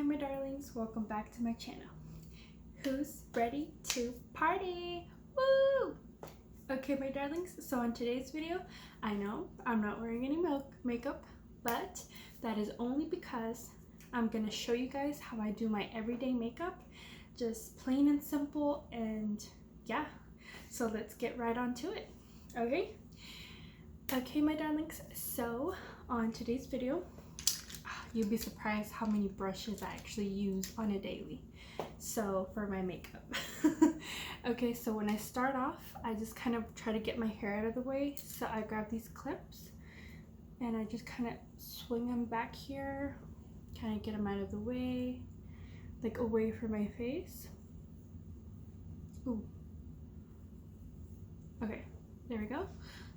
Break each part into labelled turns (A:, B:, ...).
A: my darlings, welcome back to my channel. Who's ready to party? Woo! Okay, my darlings, so in today's video, I know I'm not wearing any makeup, but that is only because I'm gonna show you guys how I do my everyday makeup, just plain and simple, and yeah, so let's get right on to it. Okay, my darlings, so on today's video, you'd be surprised how many brushes I actually use on a daily. So for my makeup. Okay, so when I start off, I just kind of try to get my hair out of the way. So I grab these clips and I just kind of swing them back here, kind of get them out of the way, like away from my face. Ooh. Okay, there we go.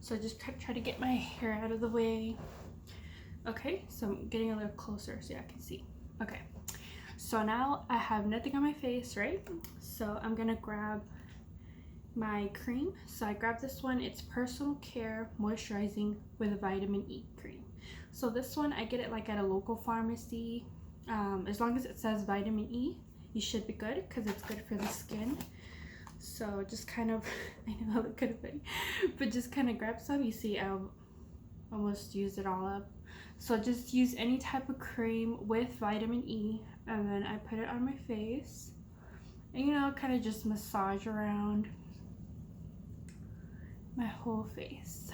A: So I just try to get my hair out of the way. Okay, so I'm getting a little closer so I can see. Okay, so now I have nothing on my face, right? So I'm gonna grab my cream. So I grab this one. It's Personal Care Moisturizing with Vitamin E cream. So this one, I get it like at a local pharmacy. As long as it says vitamin E, you should be good because it's good for the skin. So just kind of, I know I look kind of funny, but just kind of grab some. You see, I almost used it all up. So just use any type of cream with vitamin E, and then I put it on my face, and you know, kind of just massage around my whole face.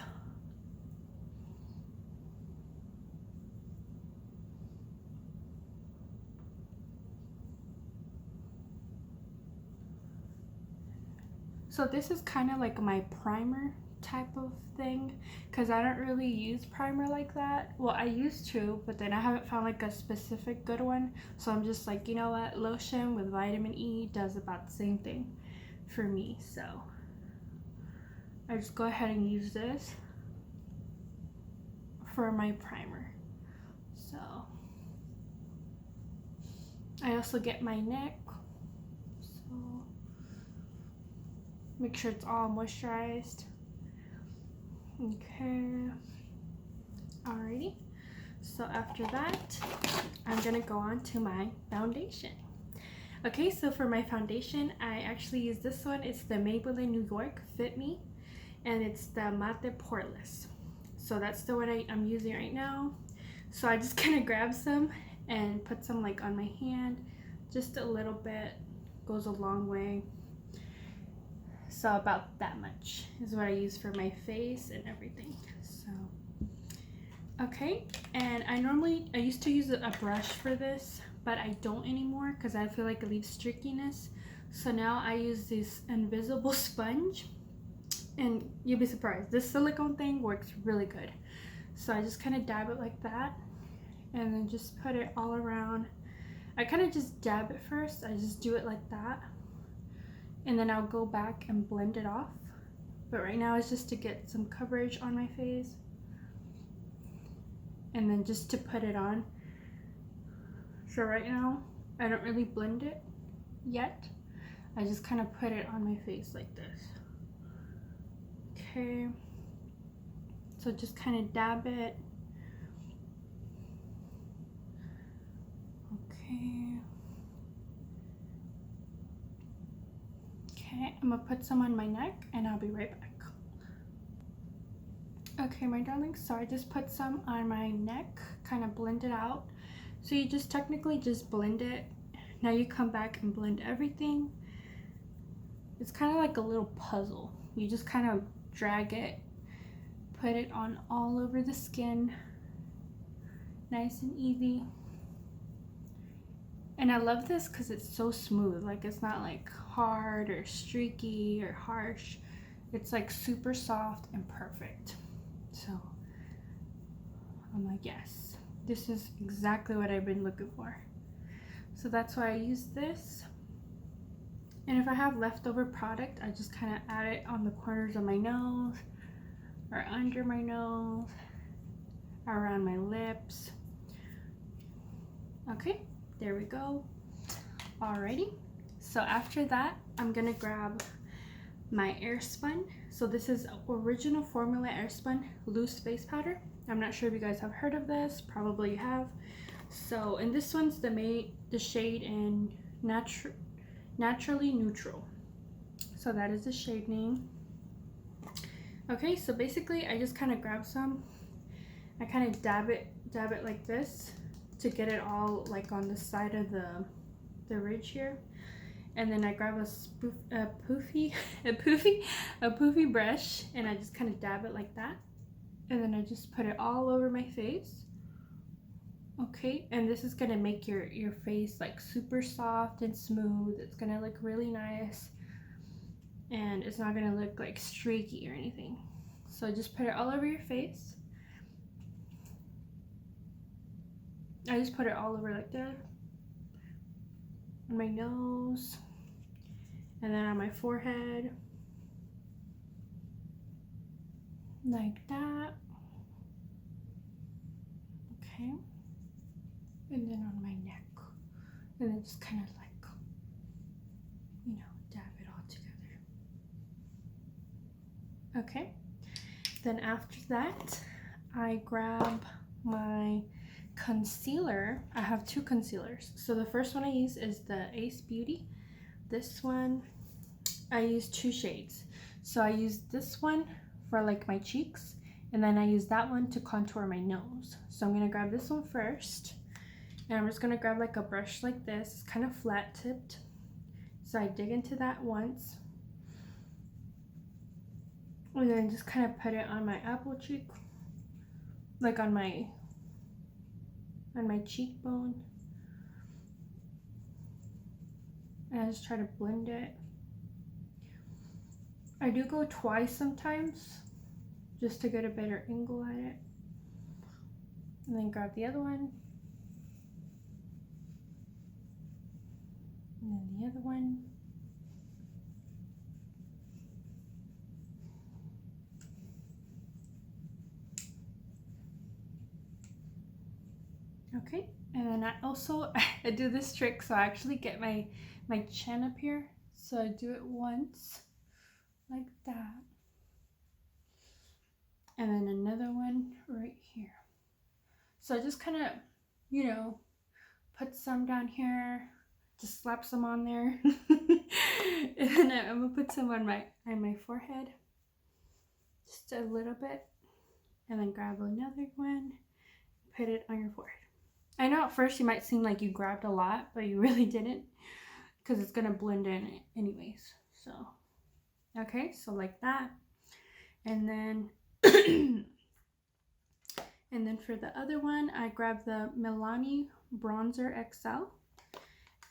A: So this is kind of like my primer type of thing, because I don't really use primer like that. Well, I used to, but then I haven't found like a specific good one, so I'm just like, you know what, lotion with vitamin E does about the same thing for me. So I just go ahead and use this for my primer. So I also get my neck, so make sure it's all moisturized. Okay, alrighty, so after that I'm gonna go on to my foundation. Okay, so for my foundation, I actually use this one. It's the Maybelline New York Fit Me, and it's the Matte Poreless. So that's the one I'm using right now. So I just kind of grab some and put some like on my hand, just a little bit, goes a long way. So about that much is what I use for my face and everything. So okay, and I used to use a brush for this, but I don't anymore because I feel like it leaves streakiness. So now I use this invisible sponge, and you'll be surprised, this silicone thing works really good. So I just kind of dab it like that, and then just put it all around. I kind of just dab it first. I just do it like that, and then I'll go back and blend it off. But right now it's just to get some coverage on my face, and then just to put it on. So right now I don't really blend it yet. I just kind of put it on my face like this. Okay, so just kind of dab it. Okay, I'm gonna put some on my neck and I'll be right back. Okay, my darlings, so I just put some on my neck, kind of blend it out. So you just technically just blend it. Now you come back and blend everything. It's kind of like a little puzzle. You just kind of drag it, put it on all over the skin, nice and easy. And I love this because it's so smooth. Like, it's not like hard or streaky or harsh. It's like super soft and perfect. So I'm like, yes, this is exactly what I've been looking for. So that's why I use this. And if I have leftover product, I just kind of add it on the corners of my nose or under my nose, around my lips. Okay, there we go. Alrighty, so after that, I'm gonna grab my Airspun. So this is Original Formula Airspun Loose Face Powder. I'm not sure if you guys have heard of this, probably you have, So, and this one's the shade in Naturally Neutral. So that is the shade name. Okay, so basically I just kind of grab some. I kind of dab it like this to get it all like on the side of the ridge here. And then I grab a poofy brush, and I just kind of dab it like that. And then I just put it all over my face. Okay, and this is gonna make your face like super soft and smooth. It's gonna look really nice, and it's not gonna look like streaky or anything. So just put it all over your face. I just put it all over like that, on my nose, and then on my forehead, like that. Okay, and then on my neck, and then just kind of like, you know, dab it all together. Okay, then after that, I grab my concealer. I have two concealers. So the first one I use is the Ace Beauty. This one, I use two shades. So I use this one for like my cheeks, and then I use that one to contour my nose. So I'm gonna grab this one first, and I'm just gonna grab like a brush like this. It's kind of flat tipped. So I dig into that once, and then just kind of put it on my apple cheek, like on my cheekbone, and I just try to blend it. I do go twice sometimes just to get a better angle at it, and then grab the other one, and then the other one. Okay, and then I also I do this trick, so I actually get my chin up here. So I do it once like that, and then another one right here. So I just kind of, you know, put some down here, just slap some on there, and then I'm gonna put some on my forehead, just a little bit, and then grab another one, put it on your forehead. I know at first you might seem like you grabbed a lot, but you really didn't, because it's gonna blend in anyways. So okay, so like that, and then and then for the other one, I grabbed the Milani Bronzer XL,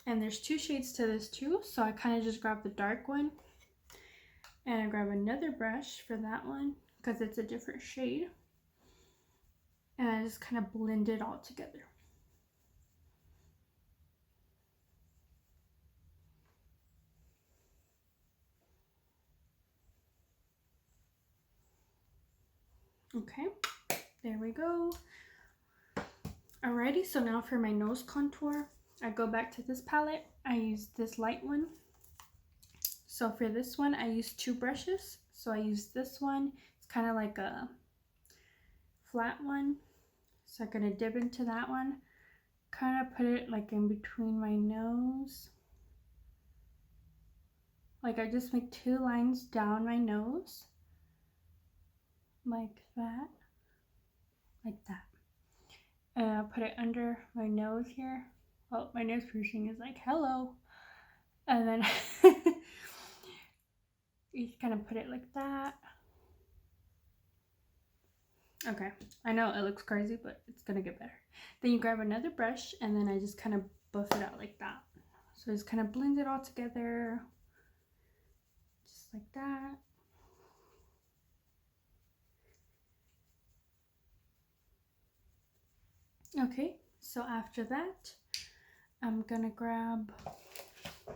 A: and there's two shades to this too, so I kind of just grab the dark one, and I grab another brush for that one because it's a different shade, and I just kind of blend it all together. Okay, there we go. Alrighty, so now for my nose contour, I go back to this palette. I use this light one. So for this one, I use two brushes. So I use this one. It's kind of like a flat one. So I'm gonna dip into that one. Kind of put it like in between my nose. Like I just make two lines down my nose. Like that. Like that. And I'll put it under my nose here. Oh, my nose piercing is like, hello. And then you kind of put it like that. Okay, I know it looks crazy, but it's gonna get better. Then you grab another brush, and then I just kind of buff it out like that. So I just kind of blend it all together, just like that. Okay, so after that, I'm gonna grab, I'm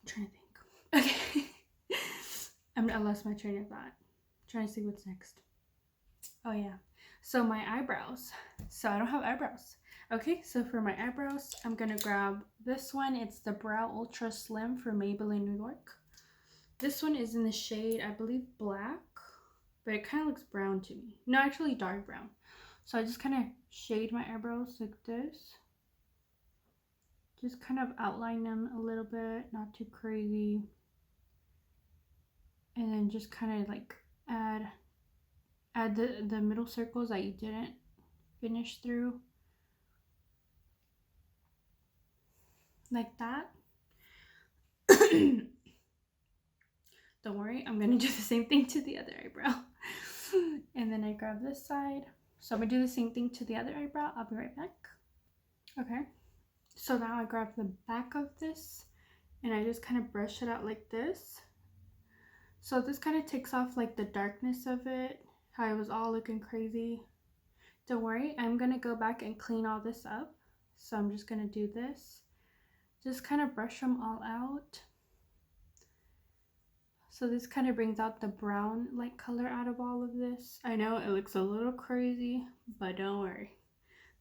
A: trying to think. Okay, I lost my train of thought. I'm trying to see what's next. Oh yeah, so my eyebrows. So I don't have eyebrows. Okay, so for my eyebrows, I'm gonna grab this one. It's the Brow Ultra Slim from Maybelline New York. This one is in the shade, I believe, black, but it kind of looks brown to me. No, actually dark brown. So I just kind of shade my eyebrows like this. Just kind of outline them a little bit, not too crazy. And then just kind of like add the middle circles that you didn't finish through. Like that. Don't worry, I'm gonna do the same thing to the other eyebrow. And then I grab this side. So I'm gonna do the same thing to the other eyebrow. I'll be right back. Okay, so now I grab the back of this and I just kind of brush it out like this. So this kind of takes off like the darkness of it, how it was all looking crazy. Don't worry, I'm gonna go back and clean all this up. So I'm just gonna do this. Just kind of brush them all out. So this kind of brings out the brown like color out of all of this. I know it looks a little crazy, but don't worry.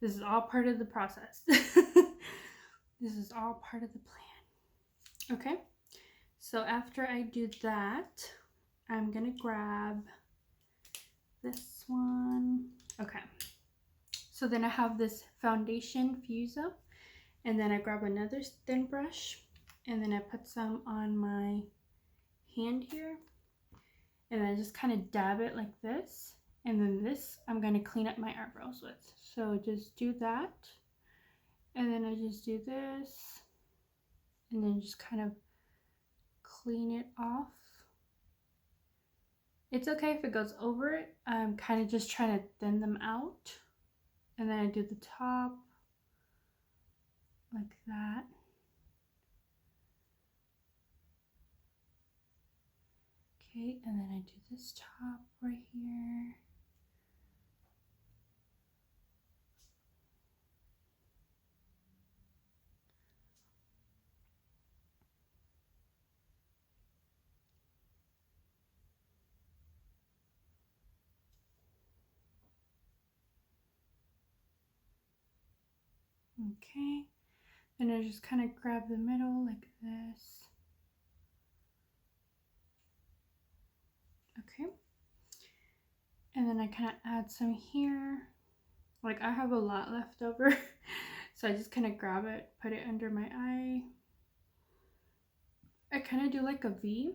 A: This is all part of the process. This is all part of the plan. Okay, so after I do that, I'm gonna grab this one. Okay, so then I have this foundation fuser, and then I grab another thin brush, and then I put some on my hand here, and I just kind of dab it like this, and then this I'm going to clean up my eyebrows with. So just do that, and then I just do this, and then just kind of clean it off. It's okay if it goes over it. I'm kind of just trying to thin them out, and then I do the top like that. Okay, and then I do this top right here. Okay, and I just kind of grab the middle like this. Okay, and then I kind of add some here. Like I have a lot left over, so I just kind of grab it, put it under my eye. I kind of do like a V,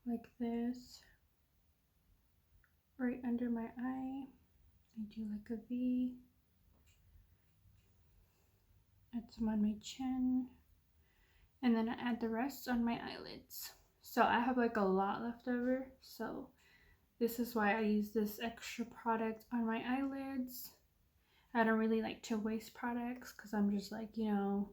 A: like this, right under my eye. I do like a V. Add some on my chin, and then I add the rest on my eyelids. So I have like a lot left over, so this is why I use this extra product on my eyelids. I don't really like to waste products because I'm just like, you know,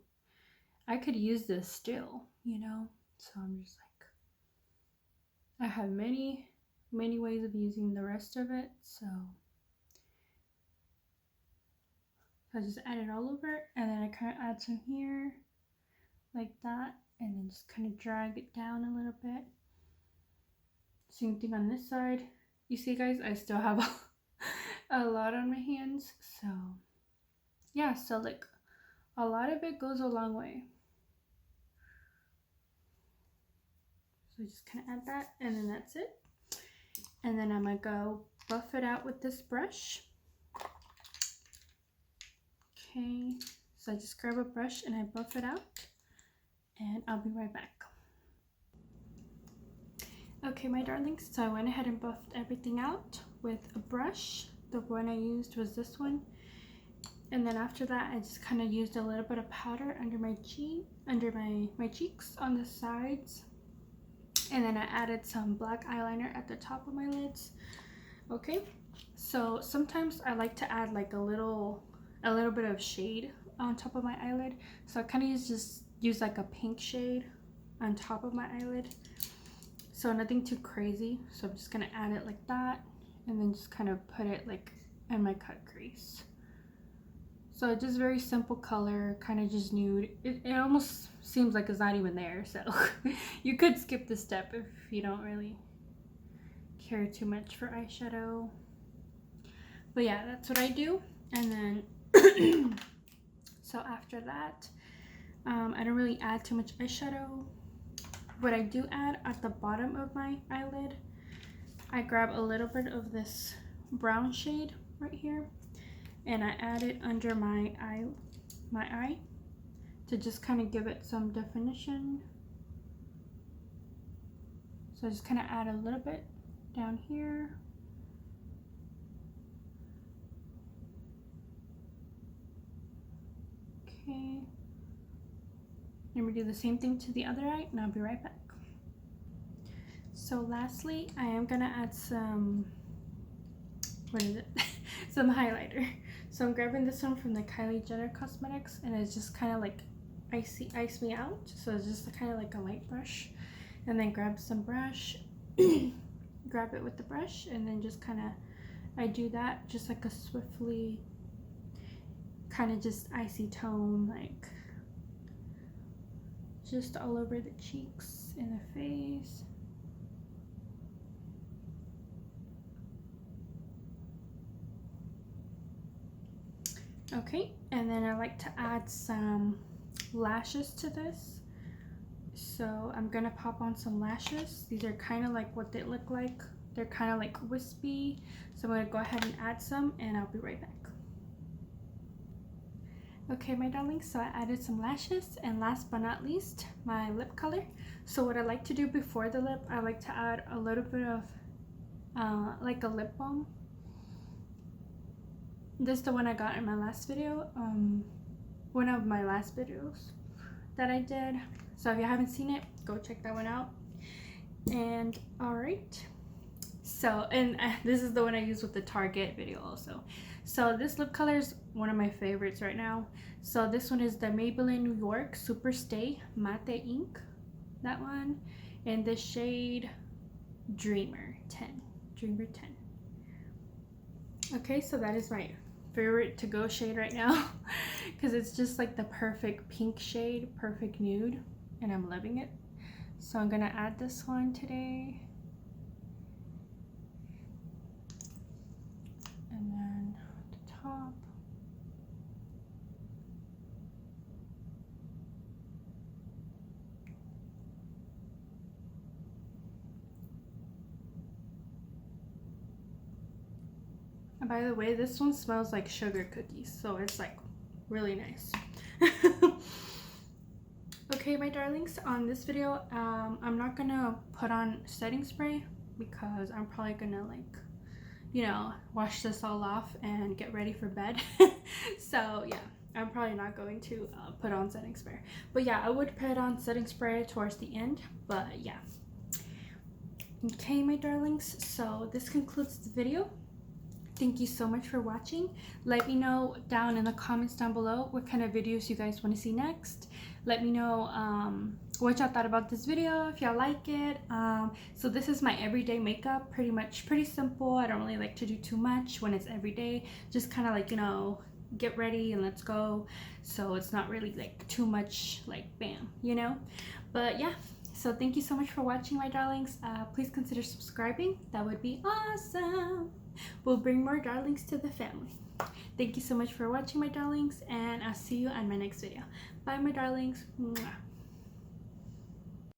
A: I could use this still, you know? So I'm just like, I have many ways of using the rest of it, so I just add it all over, and then I kind of add some here, like that, and then just kind of drag it down a little bit. Same thing on this side. You see, guys, I still have a lot on my hands, so yeah, so like a lot of it goes a long way. So just kind of add that, and then that's it. And then I'm gonna go buff it out with this brush. Okay, so I just grab a brush and I buff it out, and I'll be right back. Okay, my darlings, so I went ahead and buffed everything out with a brush. The one I used was this one. And then after that, I just kind of used a little bit of powder under my cheek, under my cheeks on the sides. And then I added some black eyeliner at the top of my lids. Okay, so sometimes I like to add like a little bit of shade on top of my eyelid. So I kind of use like a pink shade on top of my eyelid. So nothing too crazy. So I'm just gonna add it like that, and then just kind of put it like in my cut crease. So just very simple color, kind of just nude. It almost seems like it's not even there, so you could skip this step if you don't really care too much for eyeshadow. But yeah, that's what I do. And then so after that, I don't really add too much eyeshadow. What I do add at the bottom of my eyelid, I grab a little bit of this brown shade right here, and I add it under my eye to just kind of give it some definition. So I just kind of add a little bit down here. Okay. And we do the same thing to the other eye, and I'll be right back. So lastly, I am gonna add some, what is it? Some highlighter. So I'm grabbing this one from the Kylie Jenner Cosmetics, and it's just kind of like ice me out. So it's just kind of like a light brush. And then grab some brush, grab it with the brush, and then just kind of, I do that just like a swiftly, kind of just icy tone, like just all over the cheeks and the face. Okay, and then I like to add some lashes to this. So I'm gonna pop on some lashes. These are kind of like what they look like. They're kind of like wispy. So I'm gonna go ahead and add some, and I'll be right back. Okay, my darlings, so I added some lashes, and last but not least, my lip color. So what I like to do before the lip, I like to add a little bit of like a lip balm. This is the one I got in my last video, one of my last videos that I did. So if you haven't seen it, go check that one out. And all right, so, and this is the one I used with the Target video also. So this lip color is one of my favorites right now. So this one is the Maybelline New York Super Stay Matte Ink, that one, and the shade Dreamer 10. Okay, so that is my favorite to go shade right now because it's just like the perfect pink shade, perfect nude, and I'm loving it. So I'm gonna add this one today, and then the top. And by the way, this one smells like sugar cookies, so it's like really nice. Okay, my darlings, on this video, I'm not gonna put on setting spray because I'm probably gonna, like, you know, wash this all off and get ready for bed. So yeah, I'm probably not going to put on setting spray. But yeah, I would put on setting spray towards the end, but yeah. Okay, my darlings, so this concludes the video. Thank you so much for watching. Let me know down in the comments down below what kind of videos you guys want to see next. Let me know what y'all thought about this video, if y'all like it. So this is my everyday makeup, pretty simple. I don't really like to do too much when it's everyday. Just kind of like, you know, get ready and let's go. So it's not really like too much like bam, you know. But yeah, so thank you so much for watching, my darlings. Please consider subscribing. That would be awesome. We'll bring more darlings to the family. Thank you so much for watching, my darlings, and I'll see you on my next video. Bye, my darlings. Mwah.